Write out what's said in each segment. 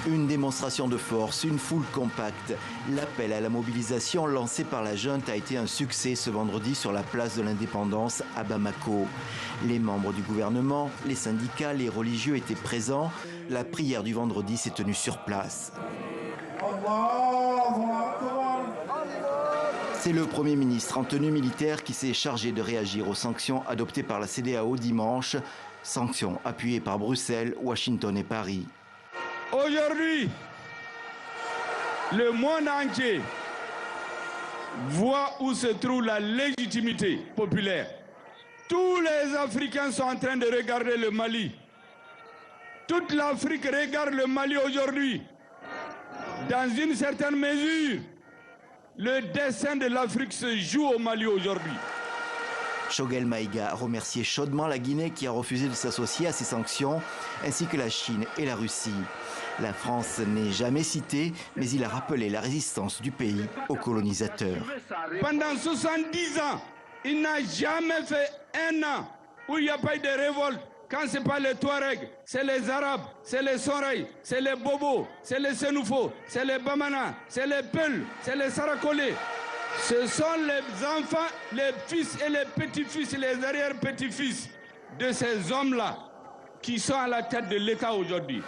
Une démonstration de force, une foule compacte. L'appel à la mobilisation lancé par la junte a été un succès ce vendredi sur la place de l'Indépendance à Bamako. Les membres du gouvernement, les syndicats, les religieux étaient présents. La prière du vendredi s'est tenue sur place. C'est le Premier ministre en tenue militaire qui s'est chargé de réagir aux sanctions adoptées par la CEDEAO dimanche. Sanctions appuyées par Bruxelles, Washington et Paris. Aujourd'hui, le monde entier voit où se trouve la légitimité populaire. Tous les Africains sont en train de regarder le Mali. Toute l'Afrique regarde le Mali aujourd'hui. Dans une certaine mesure, le destin de l'Afrique se joue au Mali aujourd'hui. Choguel Maïga a remercié chaudement la Guinée qui a refusé de s'associer à ces sanctions, ainsi que la Chine et la Russie. La France n'est jamais citée, mais il a rappelé la résistance du pays aux colonisateurs. Pendant 70 ans, il n'a jamais fait un an où il n'y a pas eu de révolte. Quand ce n'est pas les Touaregs, c'est les Arabes, c'est les Soreilles, c'est les Bobos, c'est les Sénoufos, c'est les Bamana, c'est les Peuls, c'est les Sarakolés. Ce sont les enfants, les fils et les petits-fils, les arrière-petits-fils de ces hommes-là qui sont à la tête de l'État aujourd'hui.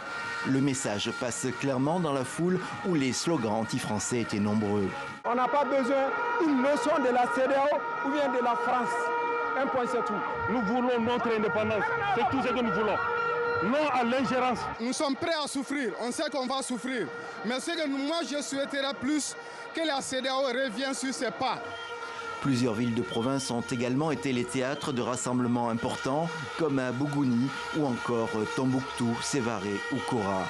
Le message passe clairement dans la foule où les slogans anti-français étaient nombreux. On n'a pas besoin d'une leçon de la CEDEAO ou bien de la France. Un point, c'est tout. Nous voulons notre indépendance. C'est tout ce que nous voulons. Non à l'ingérence. Nous sommes prêts à souffrir. On sait qu'on va souffrir. Mais ce que moi, je souhaiterais plus que la CEDEAO revienne sur ses pas. Plusieurs villes de province ont également été les théâtres de rassemblements importants, comme à Bougouni ou encore Tombouctou, Sévaré ou Kora.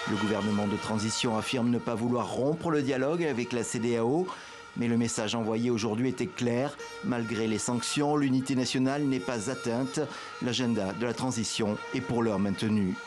Le gouvernement de transition affirme ne pas vouloir rompre le dialogue avec la CEDEAO, mais le message envoyé aujourd'hui était clair. Malgré les sanctions, l'unité nationale n'est pas atteinte. L'agenda de la transition est pour l'heure maintenu.